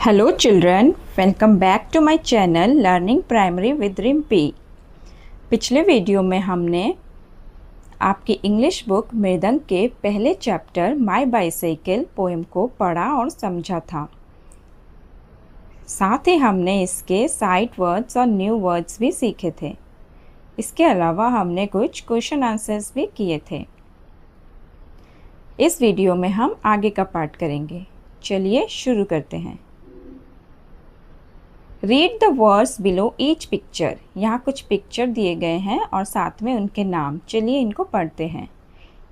Hello children, welcome back to my channel Learning Primary with Rimpy। पिछले video में हमने आपकी इंग्लिश बुक मृदंग के पहले चैप्टर माई बाइसाइकिल पोएम को पढ़ा और समझा था। साथ ही हमने इसके साइड वर्ड्स और न्यू वर्ड्स भी सीखे थे। इसके अलावा हमने कुछ क्वेश्चन आंसर्स भी किए थे। इस वीडियो में हम आगे का पार्ट करेंगे। चलिए शुरू करते हैं। Read the words below each picture. यहाँ कुछ पिक्चर दिए गए हैं और साथ में उनके नाम। चलिए इनको पढ़ते हैं।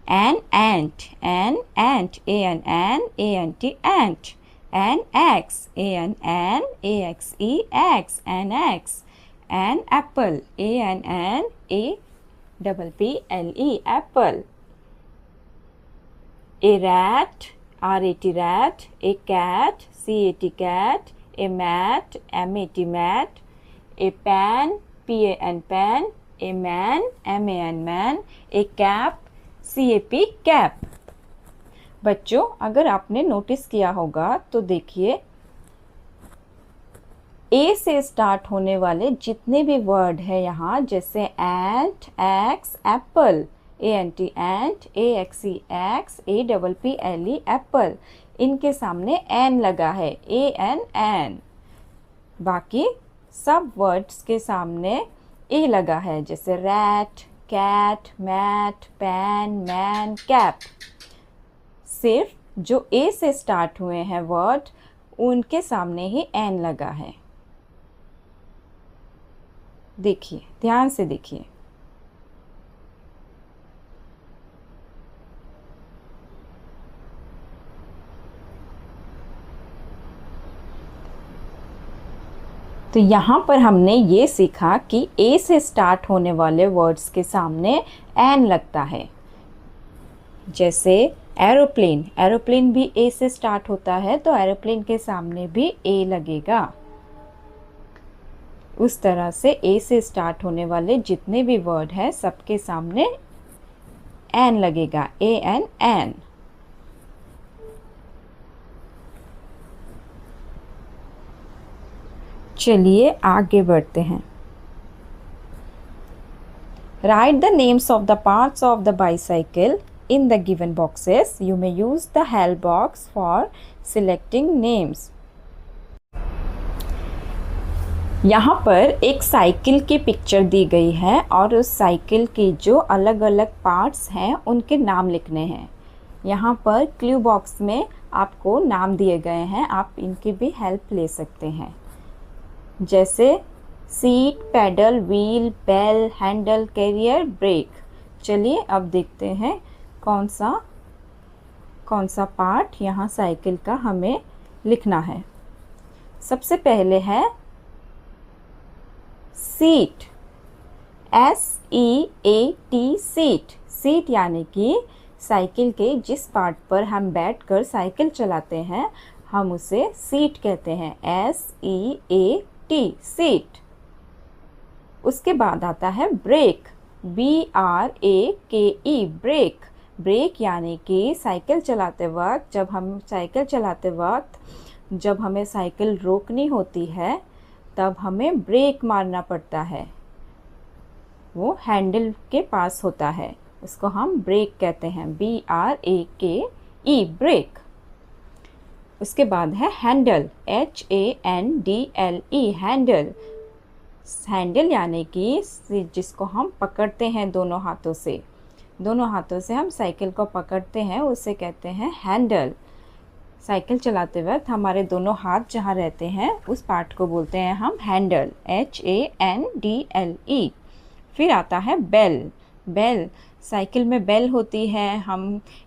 An ant, A-N-T, ant. An axe, A-N-N-A-X-E, axe, an axe. An apple, A-N-N-A-P-P-L-E, apple. A rat, R-A-T, rat. A cat, C-A-T, cat. A mat, M-A-T, mat. A pan, P-A-N, pan. A man, M-A-N, man. A cap, C-A-P, cap। बच्चों, अगर आपने notice किया होगा तो देखिए ए से start होने वाले जितने भी वर्ड है यहाँ, जैसे एंट, एक्स, एप्पल, A-N-T, एंट, A-X-E, एक्स, A-P-P-L-E, एप्पल, इनके सामने एन लगा है, A-N-N। बाकी सब वर्ड्स के सामने ए लगा है, जैसे rat, cat, mat, pan, man, cap. सिर्फ जो ए से स्टार्ट हुए हैं वर्ड, उनके सामने ही एन लगा है। देखिए, ध्यान से देखिए। तो यहाँ पर हमने ये सीखा कि ए से स्टार्ट होने वाले वर्ड्स के सामने एन लगता है। जैसे एरोप्लेन, एरोप्लेन भी ए से स्टार्ट होता है तो एरोप्लेन के सामने भी ए लगेगा। उस तरह से ए से स्टार्ट होने वाले जितने भी वर्ड हैं सबके सामने एन लगेगा, A-N-N। चलिए आगे बढ़ते हैं। Right the names of the parts of the bicycle in the given boxes. You may use the help box for selecting names. यहाँ पर एक साइकिल की पिक्चर दी गई है और उस साइकिल की जो अलग अलग पार्ट्स हैं उनके नाम लिखने हैं। यहाँ पर क्लू बॉक्स में आपको नाम दिए गए हैं, आप इनकी भी हेल्प ले सकते हैं। जैसे seat, pedal, wheel, bell, handle, carrier, brake. चलिए अब देखते हैं कौन सा पार्ट यहाँ साइकिल का हमें लिखना है। सबसे पहले है सीट, S-E-A-T, सीट। सीट यानी कि साइकिल के जिस पार्ट पर हम बैठकर साइकिल चलाते हैं हम उसे सीट कहते हैं, S-E-A-T, सीट। उसके बाद आता है ब्रेक, B-R-A-K-E, ब्रेक। ब्रेक यानी कि साइकिल चलाते वक्त जब हमें साइकिल रोकनी होती है तब हमें ब्रेक मारना पड़ता है। वो हैंडल के पास होता है, उसको हम ब्रेक कहते हैं, B-R-A-K-E, ब्रेक। उसके बाद है हैंडल, H-A-N-D-L-E, हैंडल। हैंडल यानी कि जिसको हम पकड़ते हैं दोनों हाथों से हम साइकिल को पकड़ते हैं, उसे कहते हैं हैंडल। साइकिल चलाते वक्त हमारे दोनों हाथ जहाँ रहते हैं उस पार्ट को बोलते हैं हम हैंडल, H-A-N-D-L-E। फिर आता है बेल। बेल, साइकिल में बेल होती है,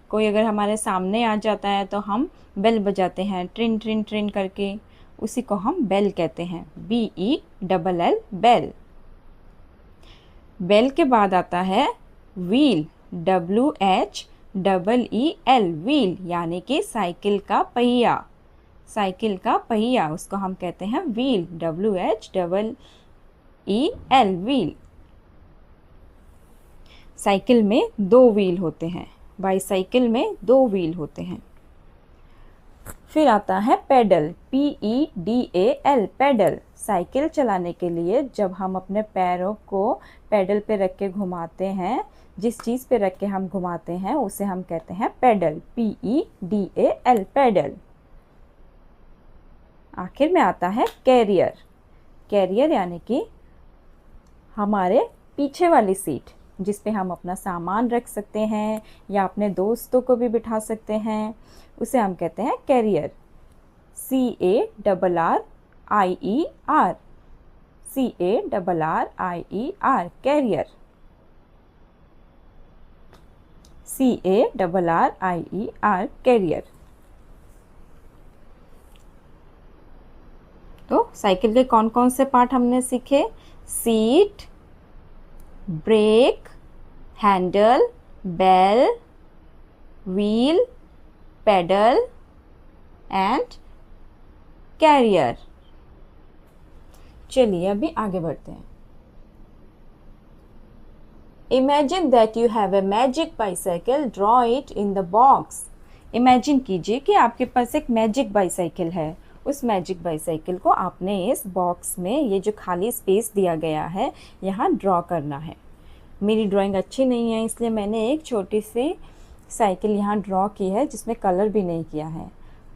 कोई अगर हमारे सामने आ जाता है तो हम बेल बजाते हैं, ट्रिन ट्रिन ट्रिन करके, उसी को हम बेल कहते हैं, B-E-L-L, बेल। बेल के बाद आता है व्हील, W-H-E-E-L, व्हील यानी कि साइकिल का पहिया। साइकिल का पहिया, उसको हम कहते हैं व्हील, W-H-E-E-L, व्हील। साइकिल में 2 व्हील होते हैं, बाईसाइकिल में 2 व्हील होते हैं। फिर आता है पेडल, PEDAL, पेडल। साइकिल चलाने के लिए जब हम अपने पैरों को पेडल पे रख के घुमाते हैं, जिस चीज़ पे रख के हम घुमाते हैं उसे हम कहते हैं पेडल, PEDAL, पेडल। आखिर में आता है कैरियर। कैरियर यानी कि हमारे पीछे वाली सीट, जिस पे हम अपना सामान रख सकते हैं या अपने दोस्तों को भी बिठा सकते हैं, उसे हम कहते हैं carrier, CARRIER, CARRIER, carrier, CARRIER, carrier. तो साइकिल के कौन कौन से पार्ट हमने सीखे? Seat, brake, handle, bell, wheel, pedal and carrier. चलिए अभी आगे बढ़ते हैं। Imagine that you have a magic bicycle, draw it in the box. Imagine कीजिए कि आपके पास एक मैजिक बाईसाइकिल है। उस मैजिक बाईसाइकिल को आपने इस बॉक्स में, ये जो खाली स्पेस दिया गया है, यहाँ ड्रॉ करना है। मेरी ड्राइंग अच्छी नहीं है इसलिए मैंने एक छोटी सी साइकिल यहाँ ड्रॉ की है जिसमें कलर भी नहीं किया है।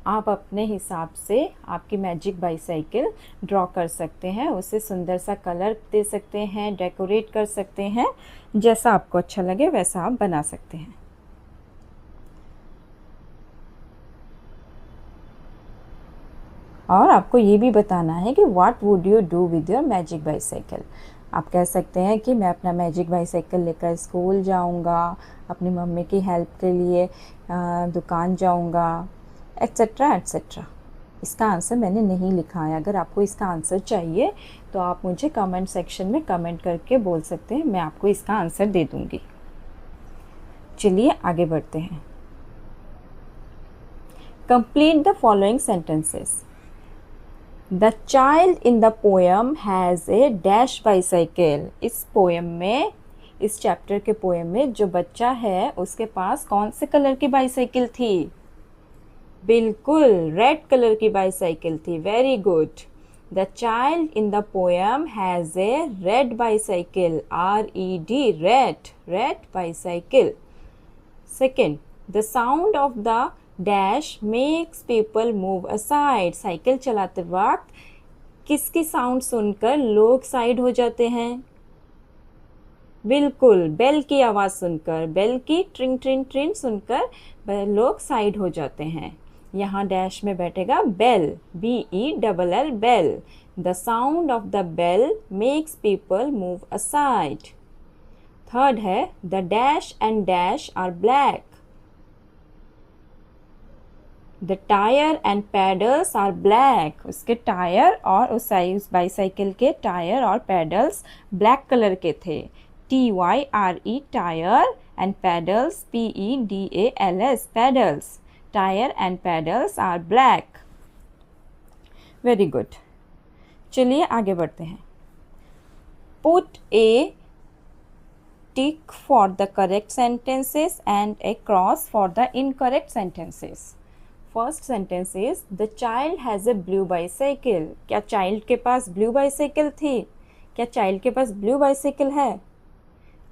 आप अपने हिसाब से आपकी मैजिक बाईसाइकिल ड्रॉ कर सकते हैं, उसे सुंदर सा कलर दे सकते हैं, डेकोरेट कर सकते हैं, जैसा आपको अच्छा लगे वैसा आप बना सकते हैं। और आपको ये भी बताना है कि what would you do with your magic bicycle. आप कह सकते हैं कि मैं अपना मैजिक बाईसाइकिल लेकर स्कूल जाऊंगा, अपनी मम्मी की हेल्प के लिए दुकान जाऊंगा, एट्सेट्रा एट्सेट्रा। इसका आंसर मैंने नहीं लिखा है। अगर आपको इसका आंसर चाहिए तो आप मुझे कमेंट सेक्शन में कमेंट करके बोल सकते हैं, मैं आपको इसका आंसर दे दूंगी। चलिए आगे बढ़ते हैं। Complete the following sentences. The child in the poem has a dash bicycle। इस पोएम में, इस चैप्टर के पोएम में जो बच्चा है उसके पास कौन से कलर की बाईसाइकिल थी? बिल्कुल रेड कलर की बाईसाइकिल थी। Very good. The child in the poem has a red bicycle, RED, red bicycle। Second, the sound of the dash makes people move aside. Cycle चलाते वक्त किसकी साउंड सुनकर लोग साइड हो जाते हैं? बिल्कुल बेल की आवाज़ सुनकर, बेल की ट्रिंग ट्रिंग ट्रिंग सुनकर लोग साइड हो जाते हैं। यहाँ डैश में बैठेगा bell, BELL, bell. The sound of the bell makes people move aside. Third है the dash and dash are black. The tire and pedals are black। उसके टायर और उस बाईसाइकिल के टायर और पेडल्स ब्लैक कलर के थे। TYRE, tyre and pedals, PEDALS, pedals. Tyre and pedals are black. Very good. चलिए आगे बढ़ते हैं। Put a tick for the correct sentences and a cross for the incorrect sentences। First sentence is the child has a blue bicycle. क्या child के पास blue bicycle थी? क्या child के पास blue bicycle है?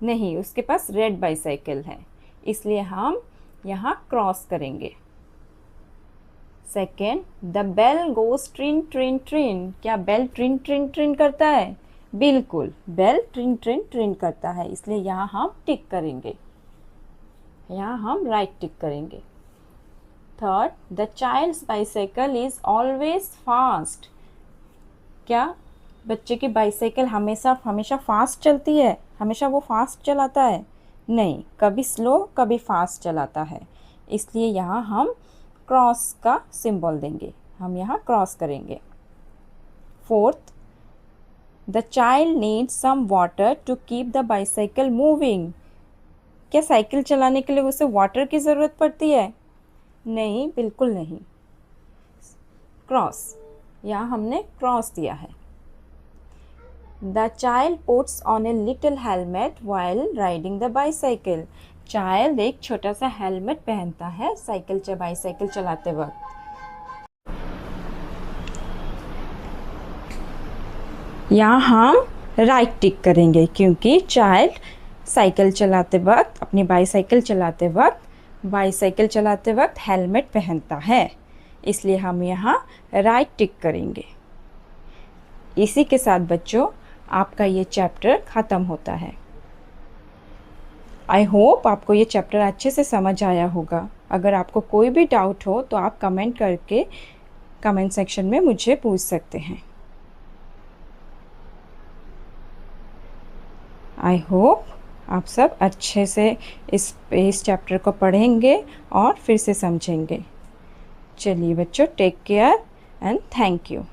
नहीं, उसके पास रेड बाईसाइकिल है, इसलिए हम यहाँ क्रॉस करेंगे। Second, the bell goes tring tring tring. क्या बेल ट्रिन ट्रिन ट्रिन करता है? बिल्कुल बेल ट्रिन ट्रिन ट्रिन करता है, इसलिए यहाँ हम टिक करेंगे, यहाँ हम राइट टिक करेंगे। Third, the child's bicycle is always fast. क्या बच्चे की बाईसाइकिल हमेशा फास्ट चलती है? हमेशा वो फास्ट चलाता है? नहीं, कभी स्लो कभी फास्ट चलाता है, इसलिए यहाँ हम क्रॉस का सिंबल देंगे, हम यहाँ क्रॉस करेंगे। Fourth, the child needs some water to keep the bicycle moving. क्या साइकिल चलाने के लिए उसे वाटर की ज़रूरत पड़ती है? नहीं, बिल्कुल नहीं। क्रॉस, यहाँ हमने क्रॉस दिया है। The child puts on a little helmet while riding the bicycle. Child एक छोटा सा हेलमेट पहनता है बाईसाइकिल चलाते वक्त। यहाँ हम राइट टिक करेंगे क्योंकि चाइल्ड साइकिल चलाते वक्त, अपनी बाईसाइकिल चलाते वक्त हेलमेट पहनता है, इसलिए हम यहाँ राइट टिक करेंगे। इसी के साथ बच्चों आपका ये चैप्टर ख़त्म होता है। आई होप आपको ये चैप्टर अच्छे से समझ आया होगा। अगर आपको कोई भी डाउट हो तो आप कमेंट करके कमेंट सेक्शन में मुझे पूछ सकते हैं। आई होप आप सब अच्छे से इस चैप्टर को पढ़ेंगे और फिर से समझेंगे। चलिए बच्चों, take care and thank you.